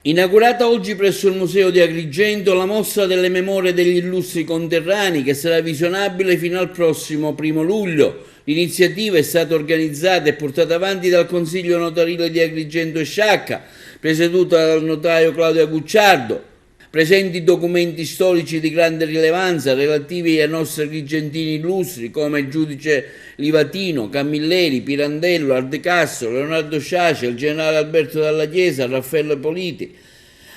Inaugurata oggi presso il Museo di Agrigento la mostra delle memorie degli illustri conterranei che sarà visionabile fino al prossimo 1 luglio. L'iniziativa è stata organizzata e portata avanti dal Consiglio Notarile di Agrigento e Sciacca, presieduta dal notaio Claudio Gucciardo. Presenti documenti storici di grande rilevanza relativi ai nostri agrigentini illustri come il giudice Livatino, Camilleri, Pirandello, Ardecastro, Leonardo Sciascia, il generale Alberto Dalla Chiesa, Raffaello Politi.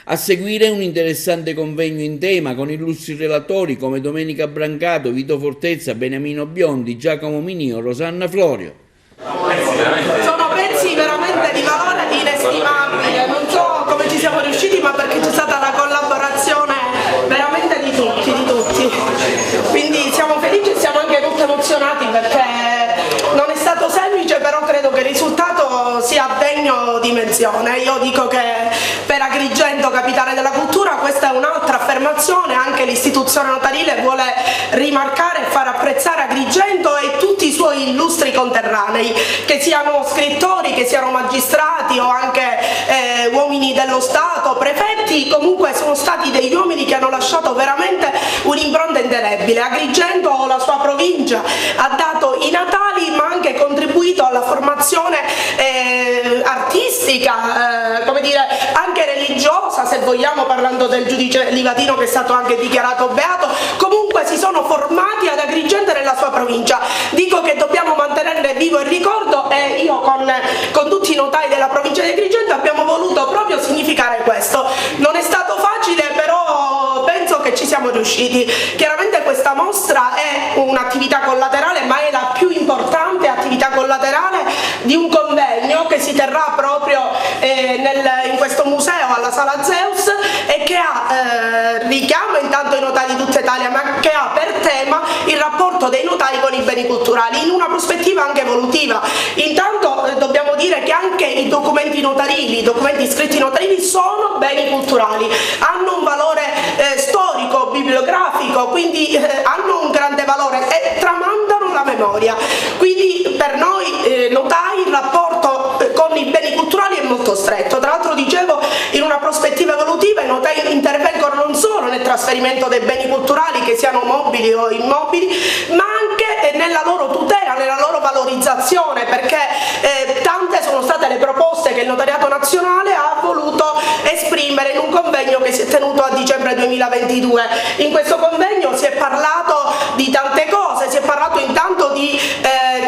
A seguire un interessante convegno in tema con illustri relatori come Domenica Brancato, Vito Fortezza, Beniamino Biondi, Giacomo Minio, Rosanna Florio. Sono pezzi veramente di valore inestimabile, non so come ci siamo riusciti, ma perché c'è stata la collaborazione veramente di tutti. Quindi siamo felici e siamo anche molto emozionati perché non è stato semplice, però credo che il risultato sia degno di menzione. Io dico che per Agrigento, capitale della cultura, questa è un'altra affermazione. Anche l'istituzione notarile vuole rimarcare e far apprezzare Agrigento e tutti i suoi illustri conterranei, che siano scrittori, che siano magistrati o anche uomini dello Stato, prefetti. Comunque sono stati degli uomini che hanno lasciato veramente un'impronta indelebile. Agrigento, la sua provincia, ha dato i natali ma anche contribuito alla formazione artistica, come dire, anche religiosa, se vogliamo, parlando del giudice Livatino che è stato anche dichiarato beato. Comunque si sono formati ad Agrigento e nella sua provincia. Dico che dobbiamo mantenere vivo il ricordo e io con tutti i notai della provincia di Agrigento abbiamo voluto proprio significare questo. Non è stato facile, però penso che ci siamo riusciti. Chiaramente questa mostra è un'attività collaterale, ma è la più importante attività collaterale di un convegno che si terrà proprio in questo museo alla Sala Zeus e che richiama intanto i notai di tutta Italia, ma che ha per tema il rapporto dei notai con i beni culturali in una prospettiva anche evolutiva. Intanto dobbiamo dire che anche i documenti notarili, i documenti scritti notarili sono beni culturali, hanno un valore storico, bibliografico, quindi hanno un grande valore e tramandano la memoria. Quindi per noi notai il rapporto con i beni culturali è molto stretto. Tra l'altro, dicevo, in una prospettiva evolutiva i notai intervengono non solo nel trasferimento dei beni culturali, che siano mobili o immobili, ma anche nella loro tutela, nella loro valorizzazione, perché tante sono state le proposte che il Notariato Nazionale ha voluto esprimere in un convegno che si è tenuto a dicembre 2022. In questo convegno si è parlato di tante cose, si è parlato intanto di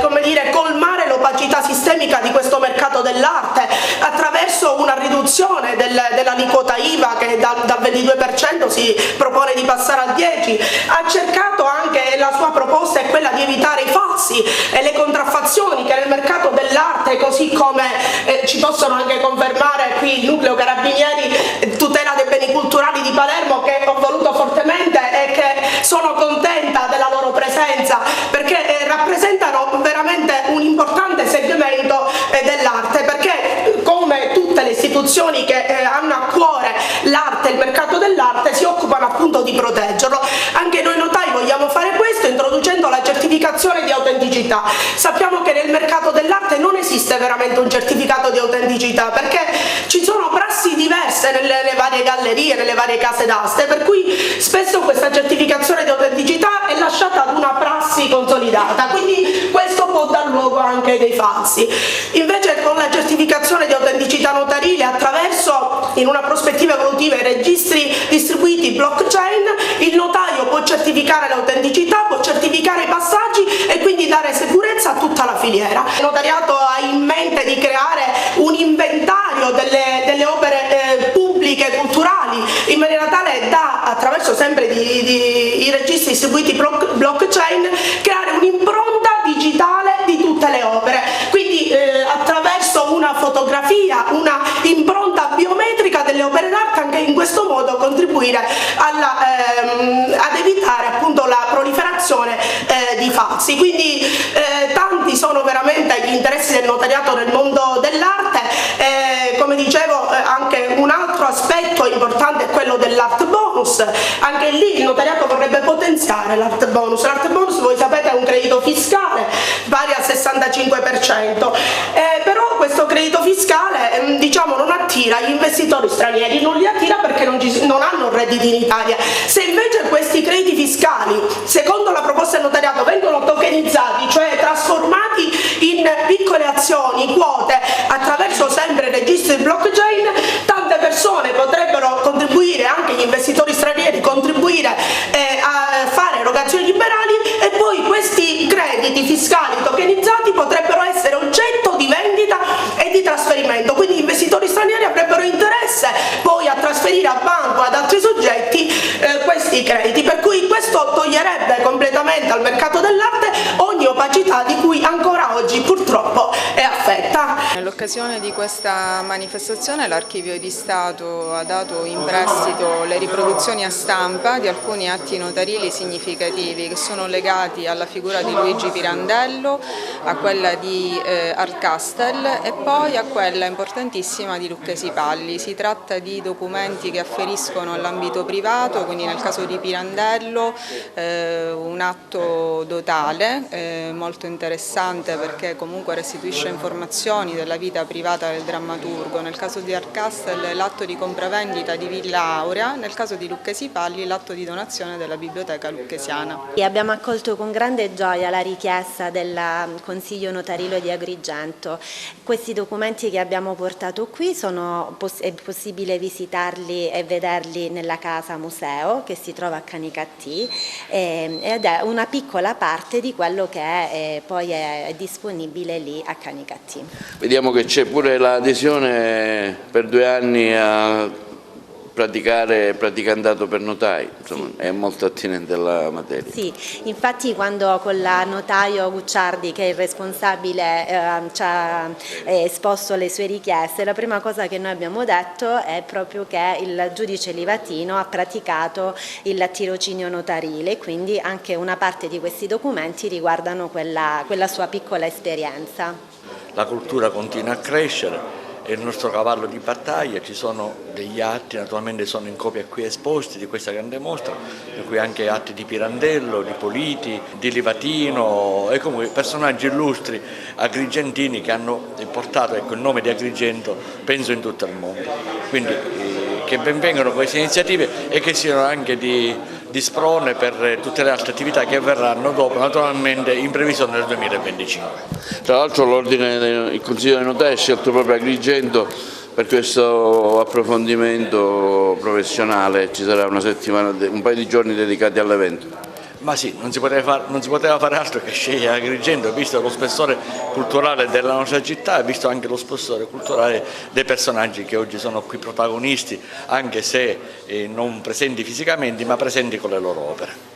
come dire, colmare l'opacità sistemica di questo mercato dell'arte attraverso una riduzione dell'aliquota IVA che dal 22% si propone di passare al 10%. Ha cercato anche, la sua proposta è quella di evitare i falsi e le contraffazioni che nel mercato dell'arte, così come ci possono anche confermare qui il nucleo Carabinieri tutela dei beni culturali di Palermo, che ho voluto fortemente e che sono contenta della loro presenza, perché rappresentano veramente un importante segmento dell'arte, perché come tutte le istituzioni che hanno a cuore l'arte e il mercato dell'arte si occupano appunto di proteggerlo. Anche noi notai vogliamo fare questo introducendo la certificazione di autenticità. Sappiamo che nel mercato dell'arte non esiste veramente un certificato di autenticità, perché ci sono prassi diverse nelle varie gallerie, nelle varie case d'aste, per cui spesso questa certificazione di autenticità è lasciata ad una prassi consolidata, quindi questo può dar luogo anche dei falsi. Invece con la certificazione di autenticità notarile, attraverso, in una prospettiva evolutiva, i registri distribuiti blockchain, il notaio può certificare l'autenticità, può certificare i passaggi e quindi dare sicurezza a tutta la filiera. Il notariato ha in mente di creare un inventario delle opere pubbliche culturali, in maniera tale da, attraverso sempre i registri distribuiti blockchain, creare un'impronta digitale di tutte le opere, quindi attraverso una fotografia, una impronta biometrica delle opere d'arte, anche in questo modo contribuire ad evitare appunto la proliferazione di falsi. Quindi tanti sono veramente gli interessi del notariato nel mondo dell'arte. Come dicevo, anche un altro aspetto importante è quello dell'art bonus. Anche lì il notariato vorrebbe potenziare l'art bonus. L'art bonus, voi sapete, è un credito fiscale pari al 65%, però questo credito fiscale diciamo non attira gli investitori stranieri, non li attira perché non hanno redditi in Italia. Se invece questi crediti fiscali, secondo la proposta del notariato, vengono tokenizzati, cioè trasformati in piccole azioni, quote, attraverso sempre registri blockchain, tante persone potrebbero contribuire, anche gli investitori stranieri, contribuire a fare erogazioni liberali, e poi questi crediti fiscali tokenizzati potrebbero essere oggetto di vendita e di trasferimento, quindi gli investitori stranieri avrebbero interesse poi a trasferire a banco, ad altri soggetti questi crediti, per cui questo toglierebbe completamente al mercato dell'arte ogni opacità di cui ancora oggi purtroppo è affetta. Nell'occasione di questa manifestazione l'Archivio di Stato ha dato in prestito le riproduzioni a stampa di alcuni atti notarili significativi che sono legati alla figura di Luigi Pirandello, a quella di Art Castel e poi a quella importantissima di Lucchesi Palli. Si tratta di documenti che afferiscono all'ambito privato, quindi nel caso di Pirandello un atto dotale molto interessante perché comunque restituisce informazioni della vita privata del drammaturgo, nel caso di Art Castel l'atto di compravendita di Villa Aurea, nel caso di Lucchesi Palli l'atto di donazione della biblioteca lucchesiana. Abbiamo accolto con grande gioia la richiesta del Consiglio Notarile di Agrigento. Questi documenti che abbiamo portato qui è possibile visitarli e vederli nella casa museo che si trova a Canicattì ed è una piccola parte di quello che poi è disponibile lì a Canicattì. Vediamo che c'è pure l'adesione per 2 anni a praticantato per notai, insomma, sì. È molto attinente alla materia. Sì, infatti quando con la notaio Gucciardi, che è il responsabile, ci ha esposto le sue richieste, la prima cosa che noi abbiamo detto è proprio che il giudice Livatino ha praticato il tirocinio notarile, quindi anche una parte di questi documenti riguardano quella sua piccola esperienza. La cultura continua a crescere. È il nostro cavallo di battaglia, ci sono degli atti, naturalmente sono in copia qui esposti di questa grande mostra, per cui anche atti di Pirandello, di Politi, di Livatino e comunque personaggi illustri agrigentini che hanno portato il nome di Agrigento, penso, in tutto il mondo. Quindi che benvengano queste iniziative e che siano anche di sprone per tutte le altre attività che verranno dopo, naturalmente in previsione del 2025. Tra l'altro il Consiglio dei Notai ha scelto proprio Agrigento per questo approfondimento professionale, ci sarà una settimana, un paio di giorni dedicati all'evento. Ma sì, non si poteva fare altro che scegliere Agrigento, visto lo spessore culturale della nostra città e visto anche lo spessore culturale dei personaggi che oggi sono qui protagonisti, anche se non presenti fisicamente, ma presenti con le loro opere.